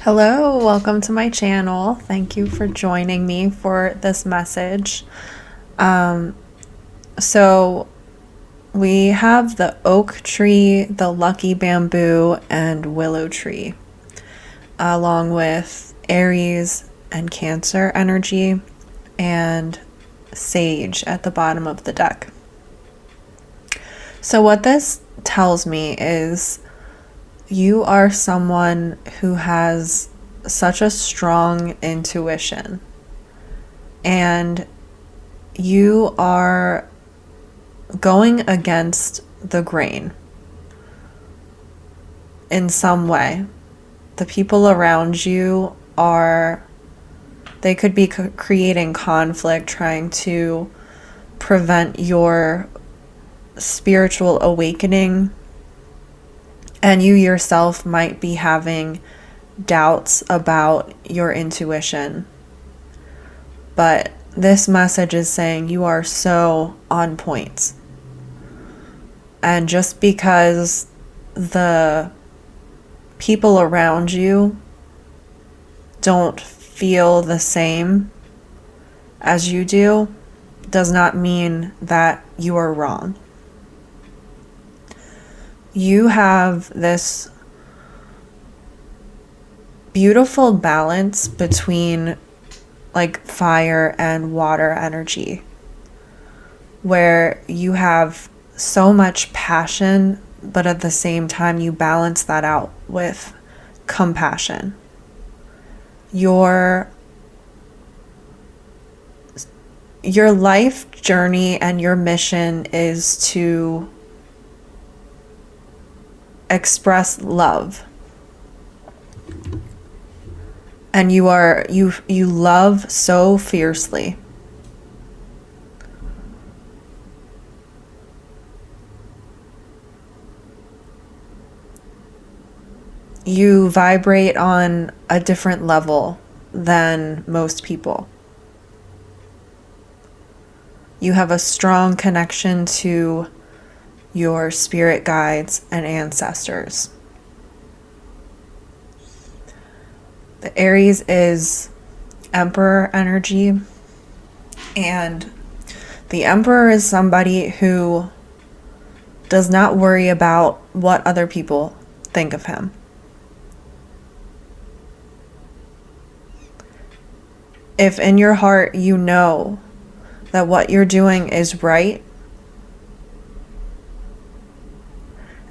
Hello, welcome to my channel. Thank you for joining me for this message. So we have the oak tree, the lucky bamboo, and willow tree, along with Aries and Cancer energy, and sage at the bottom of the deck. So what this tells me is you are someone who has such a strong intuition, and you are going against the grain in some way. The people around you they could be creating conflict, trying to prevent your spiritual awakening, and you yourself might be having doubts about your intuition. But this message is saying you are so on point. And just because the people around you don't feel the same as you do, does not mean that you are wrong. You have this beautiful balance between like fire and water energy, where you have so much passion, but at the same time you balance that out with compassion. Your life journey and your mission is to express love, and you love so fiercely. You vibrate on a different level than most people. You have a strong connection to your spirit guides and ancestors. The Aries is Emperor energy, and the Emperor is somebody who does not worry about what other people think of him. If in your heart you know that what you're doing is right,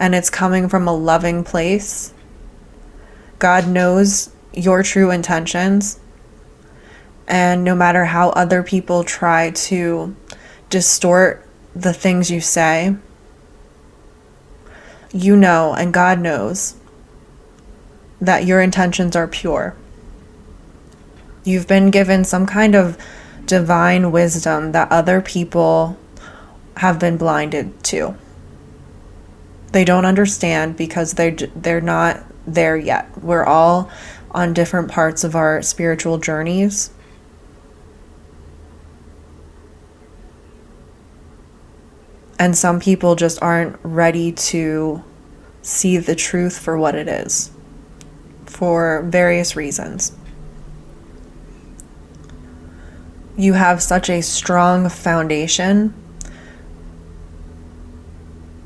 and it's coming from a loving place, God knows your true intentions. And no matter how other people try to distort the things you say, you know, and God knows that your intentions are pure. You've been given some kind of divine wisdom that other people have been blinded to. They don't understand because they're not there yet. We're all on different parts of our spiritual journeys. And some people just aren't ready to see the truth for what it is, for various reasons. You have such a strong foundation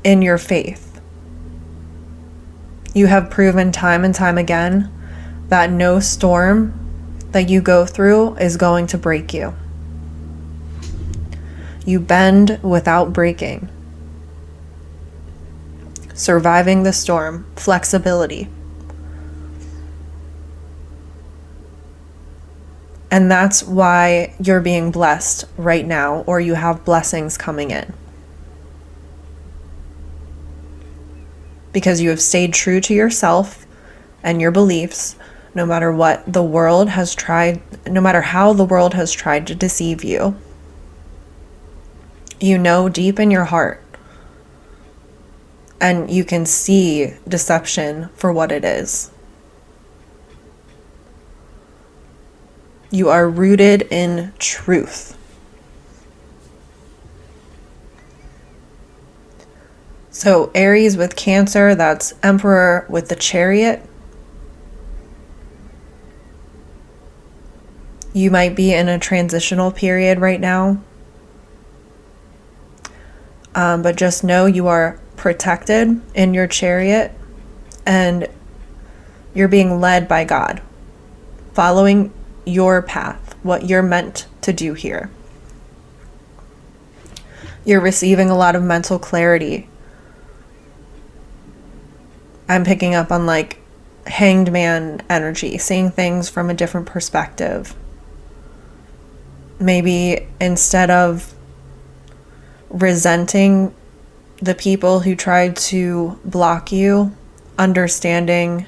in your faith. You have proven time and time again that no storm that you go through is going to break you. You bend without breaking. Surviving the storm, flexibility. And that's why you're being blessed right now, or you have blessings coming in. Because you have stayed true to yourself and your beliefs, no matter what the world has tried, no matter how the world has tried to deceive you. You know deep in your heart, and you can see deception for what it is. You are rooted in truth. So Aries with Cancer, that's Emperor with the Chariot. You might be in a transitional period right now. But just know you are protected in your chariot and you're being led by God, following your path, what you're meant to do here. You're receiving a lot of mental clarity. I'm picking up on like hanged man energy, seeing things from a different perspective. Maybe instead of resenting the people who tried to block you, understanding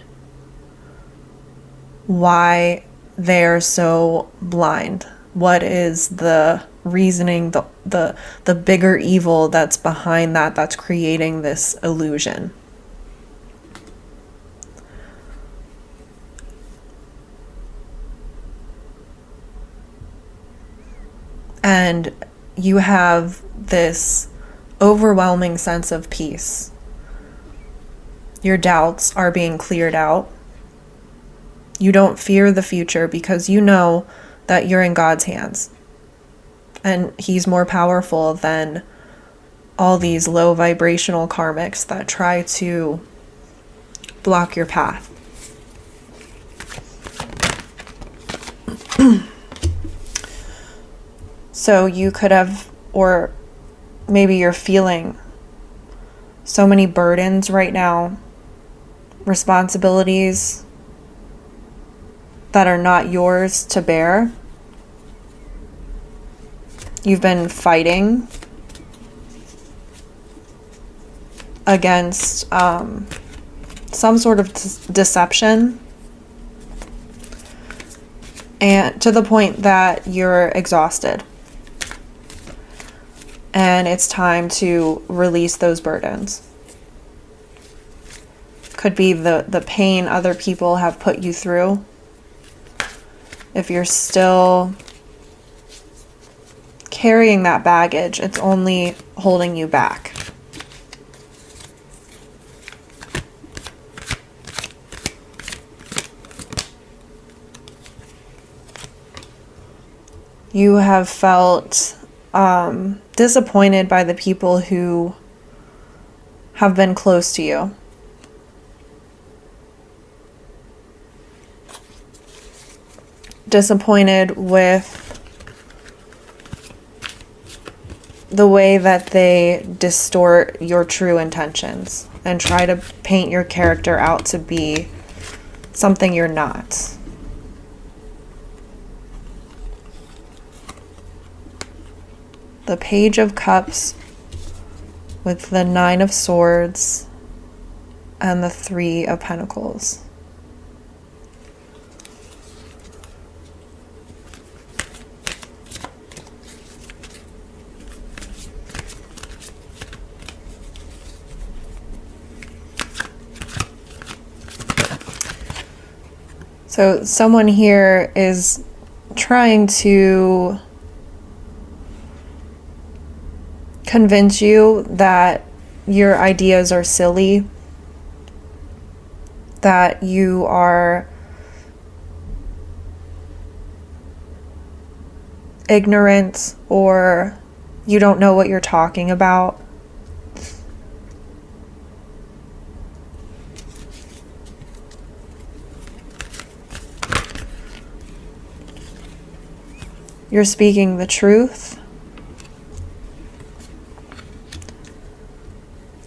why they're so blind. What is the reasoning, the bigger evil that's behind that, that's creating this illusion? And you have this overwhelming sense of peace. Your doubts are being cleared out. You don't fear the future because you know that you're in God's hands. And He's more powerful than all these low vibrational karmics that try to block your path. So you could have, or maybe you're feeling so many burdens right now, responsibilities that are not yours to bear. You've been fighting against some sort of deception, and to the point that you're exhausted. And it's time to release those burdens. Could be the pain other people have put you through. If you're still carrying that baggage, it's only holding you back. You have felt disappointed by the people who have been close to you. Disappointed with the way that they distort your true intentions and try to paint your character out to be something you're not. The Page of Cups with the Nine of Swords and the Three of Pentacles. So someone here is trying to convince you that your ideas are silly, that you are ignorant, or you don't know what you're talking about. You're speaking the truth.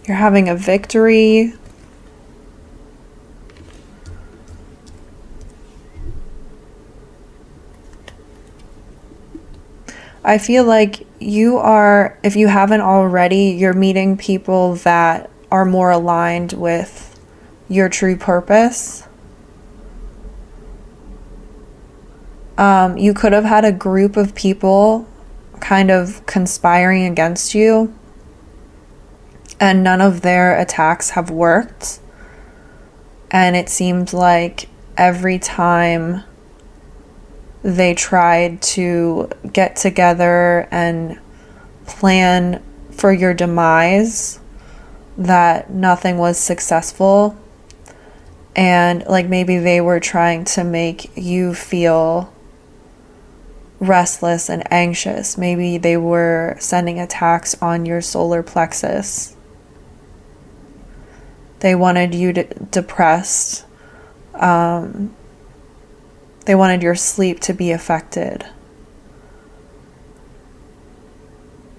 You're having a victory. I feel like you are, if you haven't already, you're meeting people that are more aligned with your true purpose. You could have had a group of people kind of conspiring against you, and none of their attacks have worked. And it seems like every time they tried to get together and plan for your demise, that nothing was successful. And like maybe they were trying to make you feel restless and anxious. Maybe they were sending attacks on your solar plexus. They wanted you depressed. They wanted your sleep to be affected.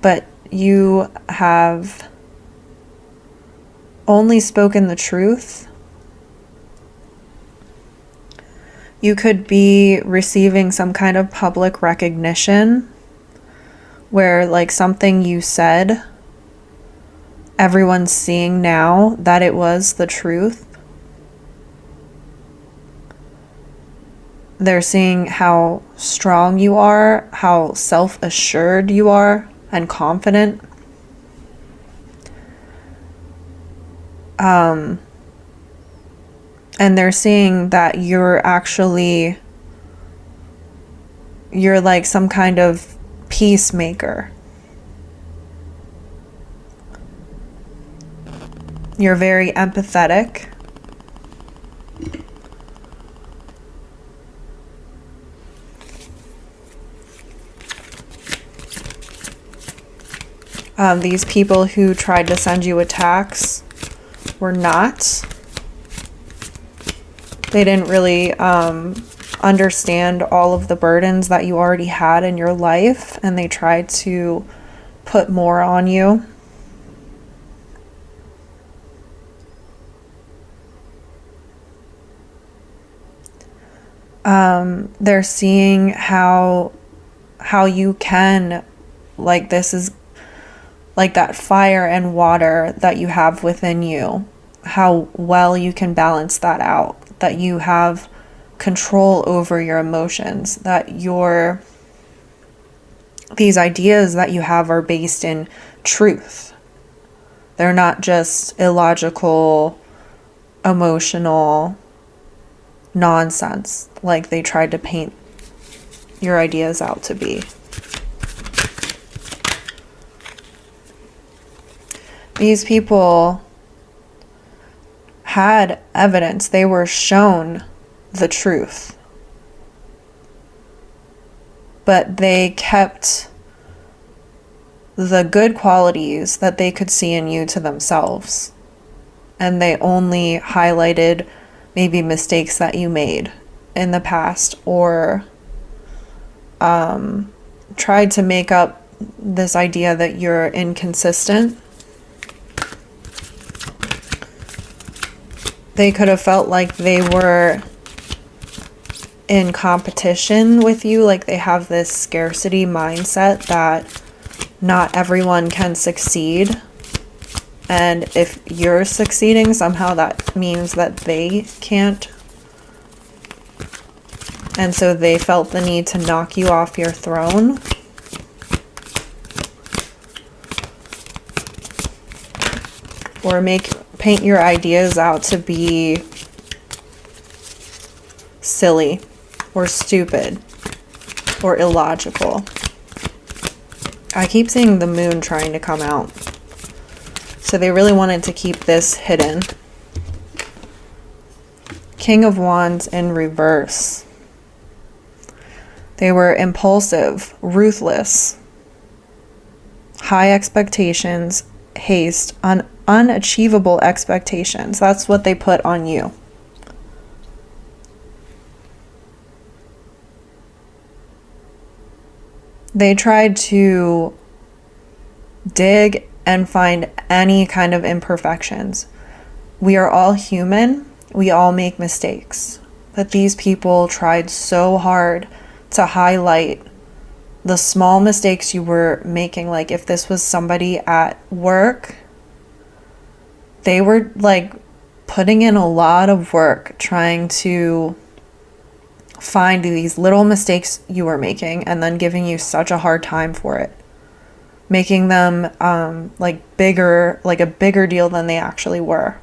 But you have only spoken the truth. You could be receiving some kind of public recognition where, like, something you said, everyone's seeing now that it was the truth. They're seeing how strong you are, how self-assured you are, and confident. And they're seeing that you're like some kind of peacemaker. You're very empathetic. These people who tried to send you attacks were not. They didn't really understand all of the burdens that you already had in your life, and they tried to put more on you. They're seeing how you can, like, this is like that fire and water that you have within you, how well you can balance that out, that you have control over your emotions, that these ideas that you have are based in truth. They're not just illogical, emotional nonsense like they tried to paint your ideas out to be. These people had evidence. They were shown the truth. But they kept the good qualities that they could see in you to themselves. And they only highlighted maybe mistakes that you made in the past, or tried to make up this idea that you're inconsistent. They could have felt like they were in competition with you, like they have this scarcity mindset that not everyone can succeed. And if you're succeeding, somehow that means that they can't. And so they felt the need to knock you off your throne. Or paint your ideas out to be silly or stupid or illogical. I keep seeing the moon trying to come out. So they really wanted to keep this hidden. King of Wands in reverse. They were impulsive, ruthless, high expectations, haste, unachievable expectations. That's what they put on you. They tried to dig and find any kind of imperfections. We are all human. We all make mistakes. But these people tried so hard to highlight the small mistakes you were making. Like if this was somebody at work, they were like putting in a lot of work trying to find these little mistakes you were making and then giving you such a hard time for it. Making them like a bigger deal than they actually were.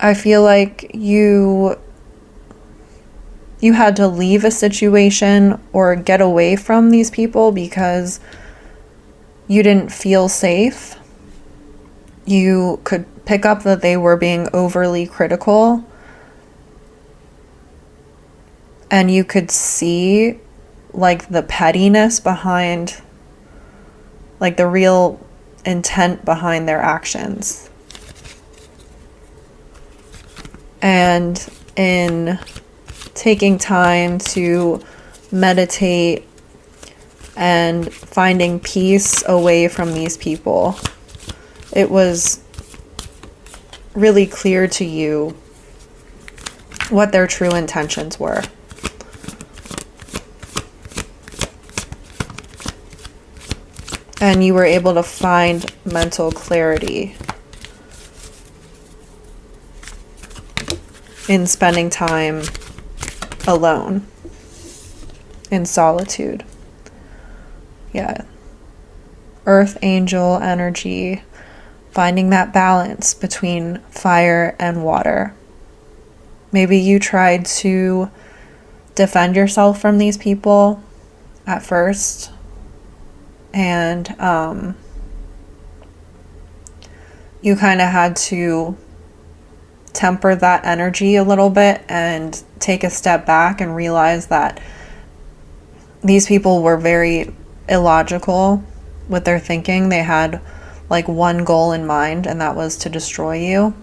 I feel like you you had to leave a situation or get away from these people because you didn't feel safe, you could pick up that they were being overly critical, and you could see like the pettiness behind, like the real intent behind their actions. And in taking time to meditate and finding peace away from these people, it was really clear to you what their true intentions were. And you were able to find mental clarity in spending time alone, in solitude. Yeah. Earth angel energy, finding that balance between fire and water. Maybe you tried to defend yourself from these people at first, and you kind of had to temper that energy a little bit and take a step back and realize that these people were very illogical with their thinking. They had like one goal in mind, and that was to destroy you.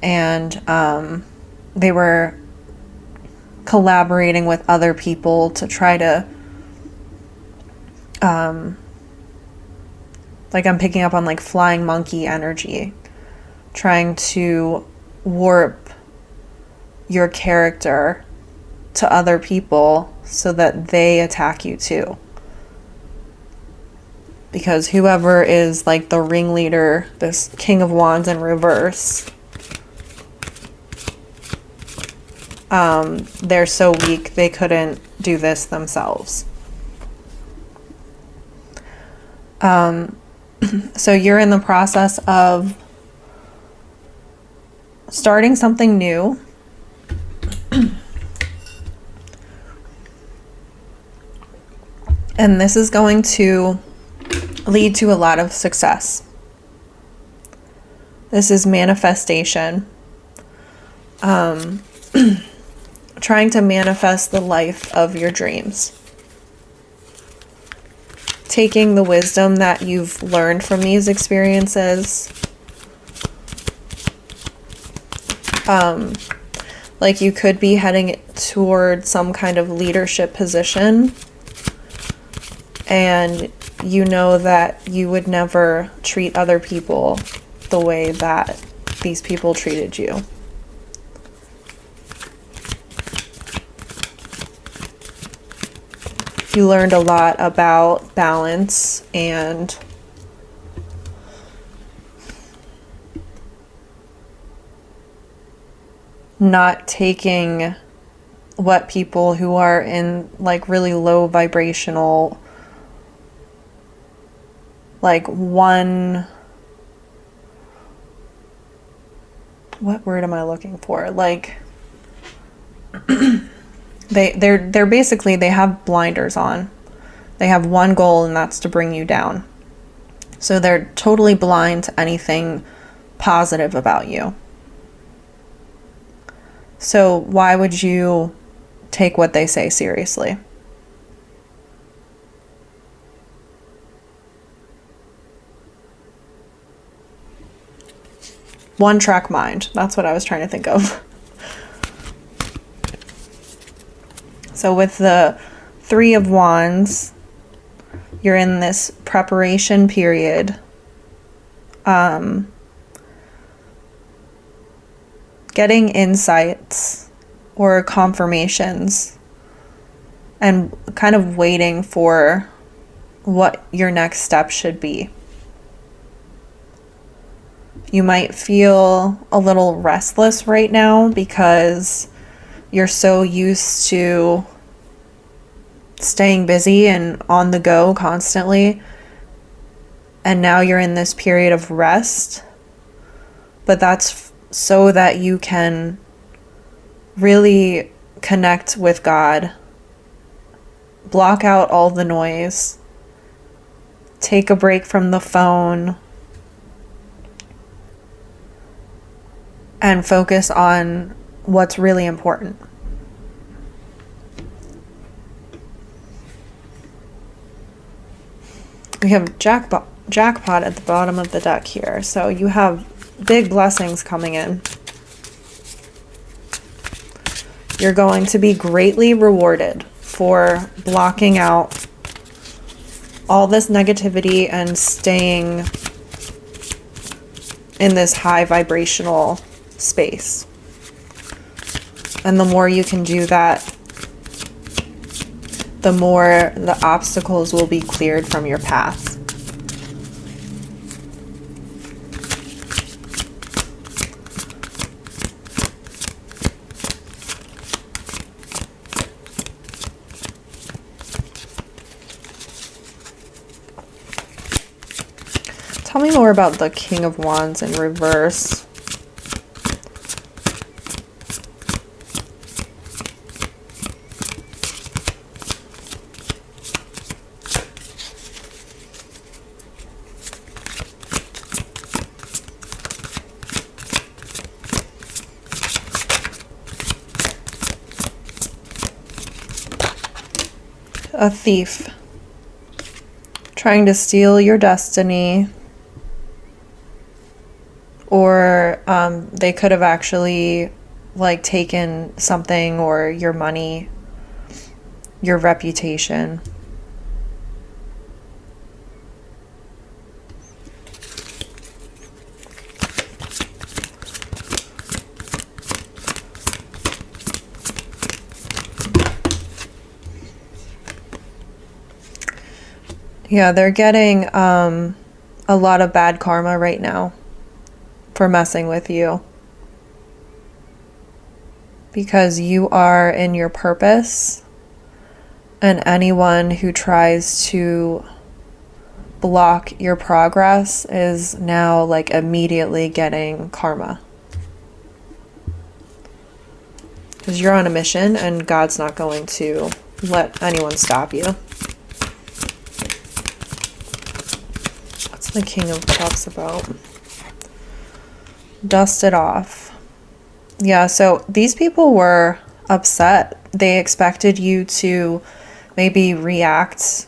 And they were collaborating with other people to try to like, I'm picking up on like flying monkey energy, trying to warp your character to other people so that they attack you too. Because whoever is like the ringleader, this King of Wands in reverse, they're so weak they couldn't do this themselves. So you're in the process of starting something new. And this is going to lead to a lot of success. This is manifestation. Trying to manifest the life of your dreams. Taking the wisdom that you've learned from these experiences. Like you could be heading toward some kind of leadership position, and you know that you would never treat other people the way that these people treated you. You learned a lot about balance and not taking what people who are in like really low vibrational, like what word am I looking for? Like they're basically, they have blinders on. They have one goal, and that's to bring you down. So they're totally blind to anything positive about you. So why would you take what they say seriously? One track mind. That's what I was trying to think of. So with the Three of Wands, you're in this preparation period. Getting insights or confirmations and kind of waiting for what your next step should be. You might feel a little restless right now because you're so used to staying busy and on the go constantly. And now you're in this period of rest. But that's so that you can really connect with God. Block out all the noise. Take a break from the phone. And focus on what's really important. We have jackpot at the bottom of the deck here. So you have big blessings coming in. You're going to be greatly rewarded for blocking out all this negativity and staying in this high vibrational space. And the more you can do that, the more the obstacles will be cleared from your path. Tell me more about the King of Wands in reverse. A thief trying to steal your destiny, or they could have actually like taken something, or your money, your reputation. Yeah, they're getting a lot of bad karma right now for messing with you. Because you are in your purpose, and anyone who tries to block your progress is now like immediately getting karma. Because you're on a mission and God's not going to let anyone stop you. The King of Cups about? Dust it off. Yeah, so these people were upset. They expected you to maybe react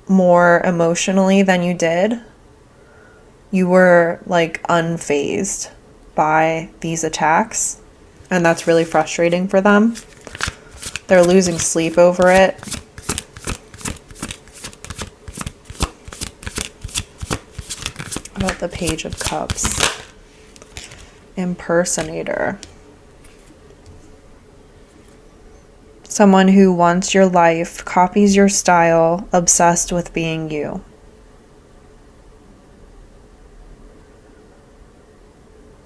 more emotionally than you did. You were like unfazed by these attacks, and that's really frustrating for them. They're losing sleep over it. About the Page of Cups. Impersonator. Someone who wants your life, copies your style, obsessed with being you.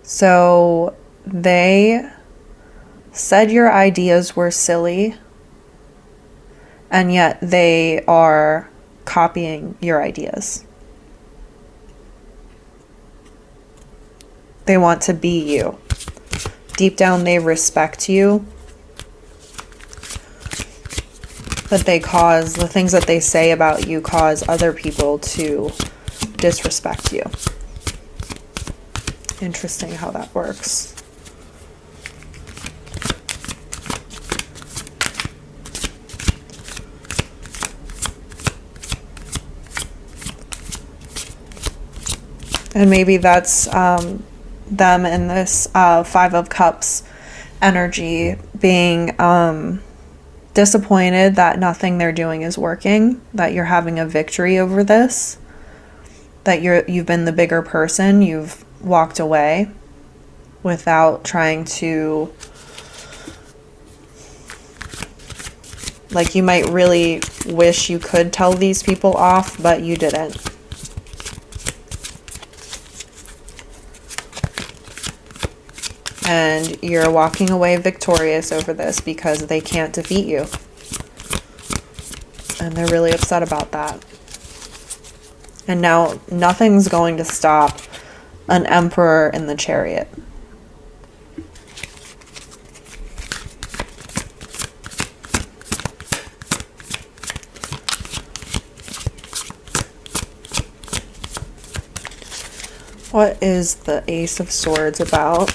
So they said your ideas were silly, and yet they are copying your ideas. They want to be you. Deep down, they respect you. But the things that they say about you cause other people to disrespect you. Interesting how that works. And maybe that's them in this Five of Cups energy being disappointed that nothing they're doing is working, that you're having a victory over this, that you've been the bigger person, you've walked away without trying to, like, you might really wish you could tell these people off, but you didn't. And you're walking away victorious over this because they can't defeat you. And they're really upset about that. And now nothing's going to stop an emperor in the chariot. What is the Ace of Swords about?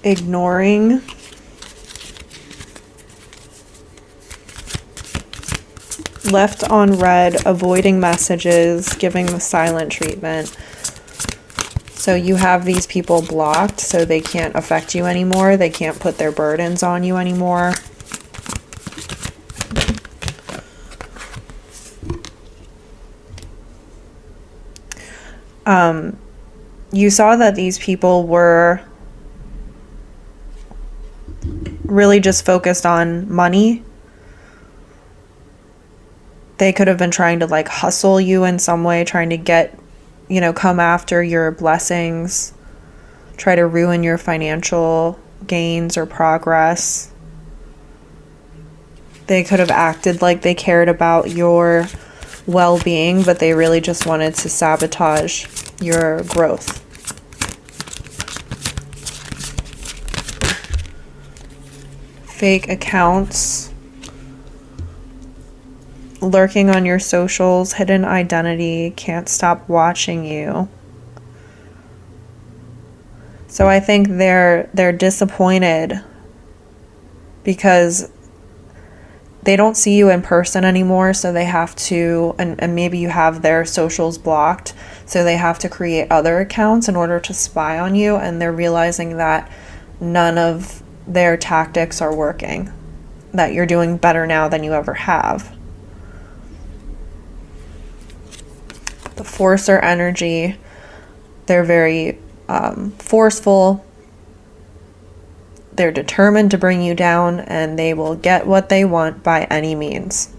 Ignoring. Left on red, avoiding messages, giving the silent treatment. So you have these people blocked so they can't affect you anymore. They can't put their burdens on you anymore. You saw that these people were really just focused on money. They could have been trying to like hustle you in some way, trying to get, come after your blessings, try to ruin your financial gains or progress. They could have acted like they cared about your well-being, but they really just wanted to sabotage your growth. Fake accounts, lurking on your socials, hidden identity, can't stop watching you. So I think they're disappointed because they don't see you in person anymore, so they have to, and maybe you have their socials blocked, so they have to create other accounts in order to spy on you, and they're realizing that none of their tactics are working, that you're doing better now than you ever have. The Forcer energy, they're very forceful. They're determined to bring you down, and they will get what they want by any means.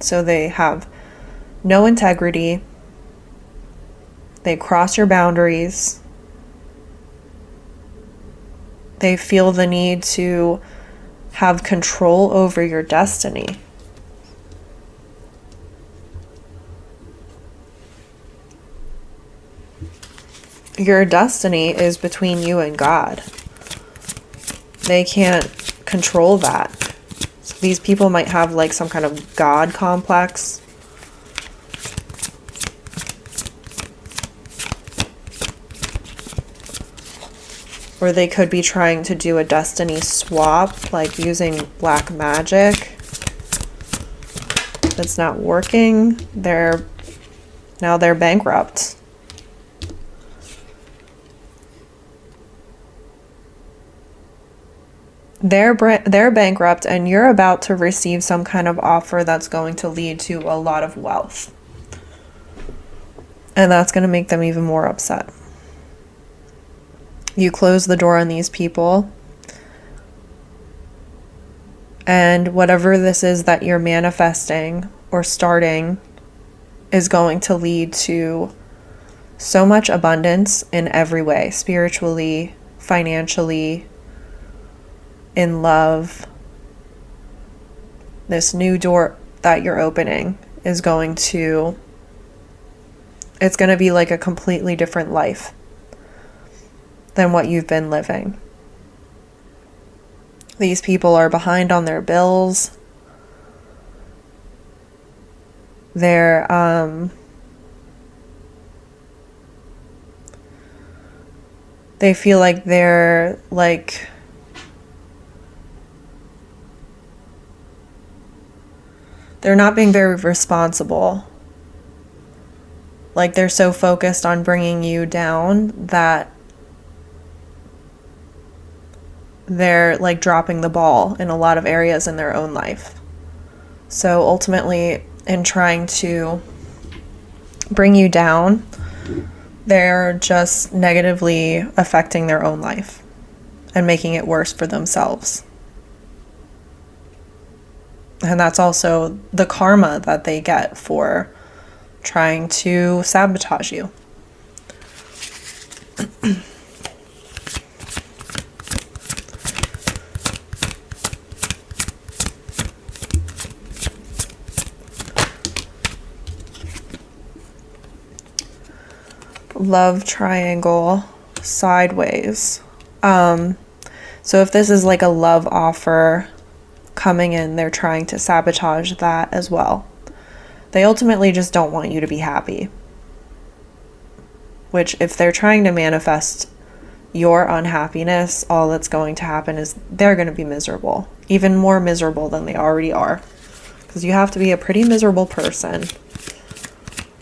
So they have no integrity. They cross your boundaries. They feel the need to have control over your destiny. Your destiny is between you and God. They can't control that. So these people might have like some kind of God complex. Or they could be trying to do a destiny swap, like using black magic. That's not working. Now they're bankrupt. They're bankrupt, and you're about to receive some kind of offer that's going to lead to a lot of wealth. And that's going to make them even more upset. You close the door on these people, and whatever this is that you're manifesting or starting is going to lead to so much abundance in every way, spiritually, financially, in love. This new door that you're opening is it's going to be like a completely different life than what you've been living. These people are behind on their bills. They feel like they're not being very responsible. Like they're so focused on bringing you down that they're like dropping the ball in a lot of areas in their own life. So ultimately, in trying to bring you down, they're just negatively affecting their own life and making it worse for themselves. And that's also the karma that they get for trying to sabotage you. Love triangle, sideways. So if this is like a love offer coming in, they're trying to sabotage that as well. They ultimately just don't want you to be happy. Which, if they're trying to manifest your unhappiness, all that's going to happen is they're going to be miserable. Even more miserable than they already are. Because you have to be a pretty miserable person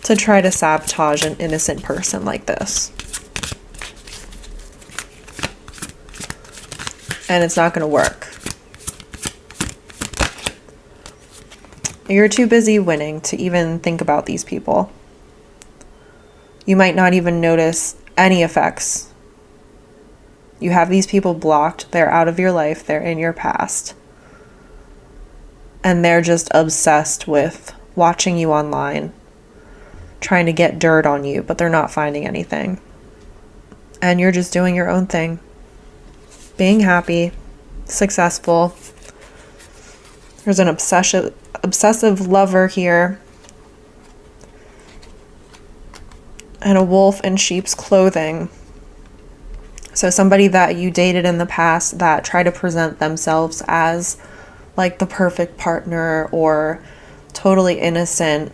to try to sabotage an innocent person like this. And it's not going to work. You're too busy winning to even think about these people. You might not even notice any effects. You have these people blocked. They're out of your life. They're in your past. And they're just obsessed with watching you online, trying to get dirt on you, but they're not finding anything. And you're just doing your own thing. Being happy, successful. There's an obsessive lover here. And a wolf in sheep's clothing. So somebody that you dated in the past that tried to present themselves as like the perfect partner or totally innocent,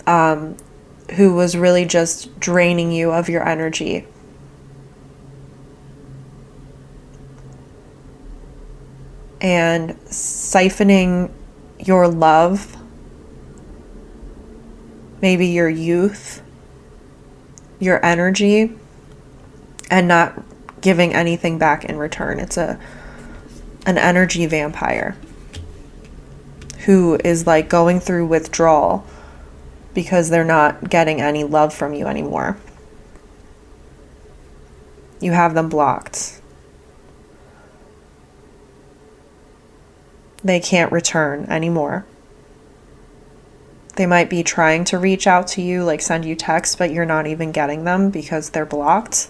who was really just draining you of your energy. And siphoning your love, maybe your youth, your energy, and not giving anything back in return. It's an energy vampire who is like going through withdrawal because they're not getting any love from you anymore. You have them blocked. They can't return anymore. They might be trying to reach out to you, like send you texts, but you're not even getting them because they're blocked.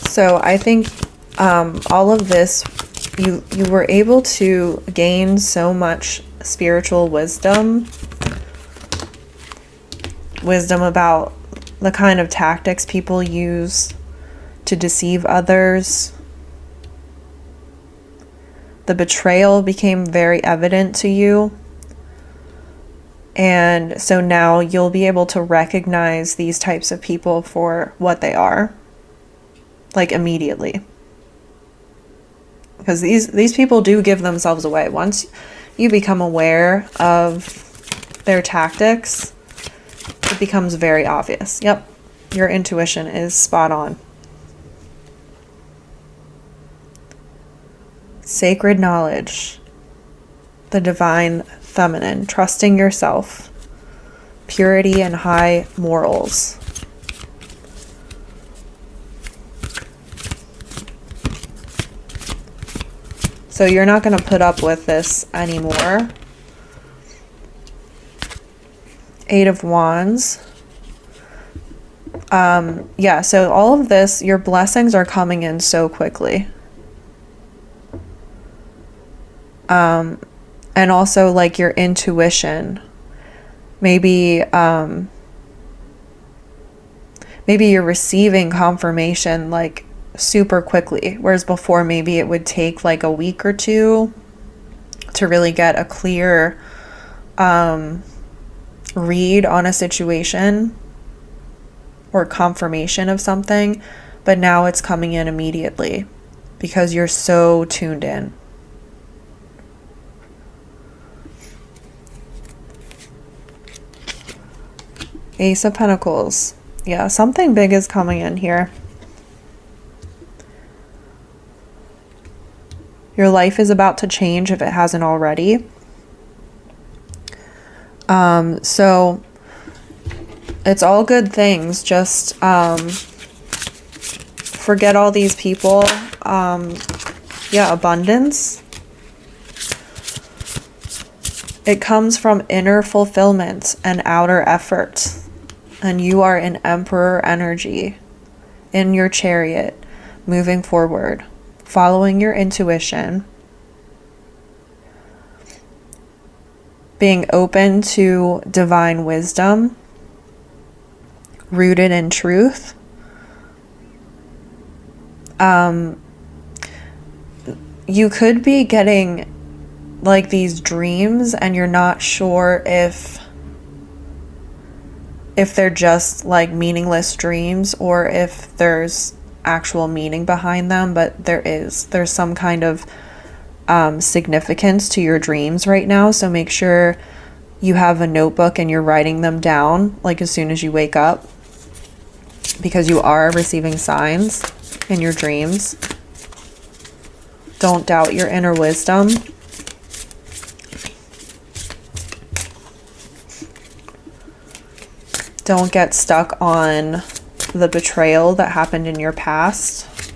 So I think all of this, you were able to gain so much spiritual wisdom about the kind of tactics people use to deceive others. The betrayal became very evident to you. And so now you'll be able to recognize these types of people for what they are. Like immediately. Because these people do give themselves away. Once you become aware of their tactics, it becomes very obvious. Yep, your intuition is spot on. Sacred knowledge. The divine feminine. Trusting yourself. Purity and high morals. So you're not going to put up with this anymore. Eight of Wands. Yeah, so all of this, your blessings are coming in so quickly. And also like your intuition. Maybe you're receiving confirmation like super quickly, whereas before maybe it would take like a week or two to really get a clear read on a situation or confirmation of something, but now it's coming in immediately because you're so tuned in. Ace of Pentacles. Yeah, something big is coming in here. Your life is about to change if it hasn't already. So it's all good things. Just forget all these people. Yeah, abundance. It comes from inner fulfillment and outer effort. and you are in Emperor energy in your chariot, moving forward, following your intuition, being open to divine wisdom, rooted in truth. You could be getting like these dreams and you're not sure if they're just like meaningless dreams or if there's actual meaning behind them, but there's some kind of significance to your dreams right now. So make sure you have a notebook and you're writing them down like as soon as you wake up, because you are receiving signs in your dreams. Don't doubt your inner wisdom. Don't get stuck on the betrayal that happened in your past,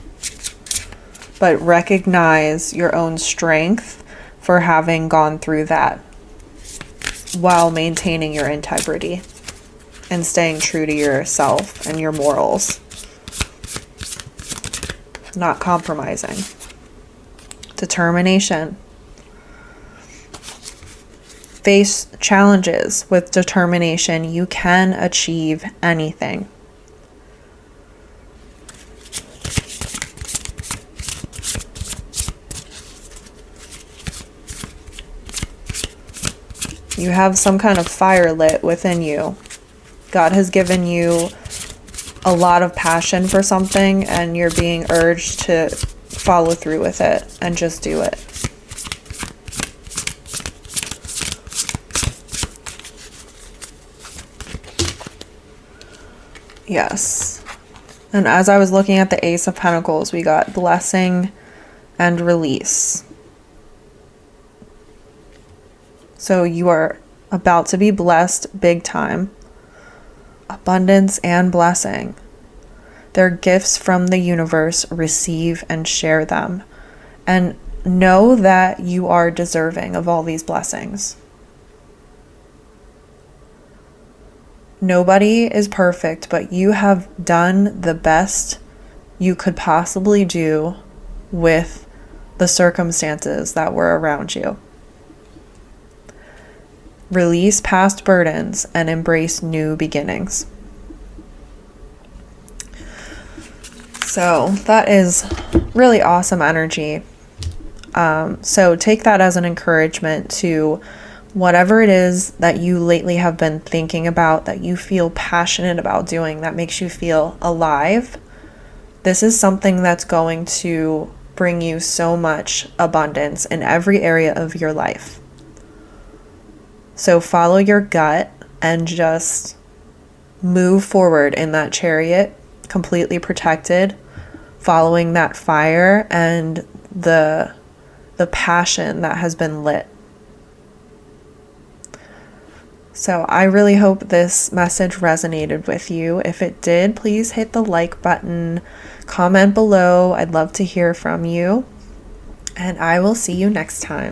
but recognize your own strength for having gone through that while maintaining your integrity and staying true to yourself and your morals, not compromising. Determination. Face challenges with determination. You can achieve anything. You have some kind of fire lit within you. God has given you a lot of passion for something and you're being urged to follow through with it and just do it. Yes. And as I was looking at the Ace of Pentacles, we got blessing and release. So you are about to be blessed big time. Abundance and blessing. They're gifts from the universe. Receive and share them. And know that you are deserving of all these blessings. Nobody is perfect, but you have done the best you could possibly do with the circumstances that were around you. Release past burdens and embrace new beginnings. So that is really awesome energy. So take that as an encouragement to whatever it is that you lately have been thinking about, that you feel passionate about doing, that makes you feel alive. This is something that's going to bring you so much abundance in every area of your life. So follow your gut and just move forward in that chariot, completely protected, following that fire and the passion that has been lit. So I really hope this message resonated with you. If it did, please hit the like button, comment below. I'd love to hear from you, and I will see you next time.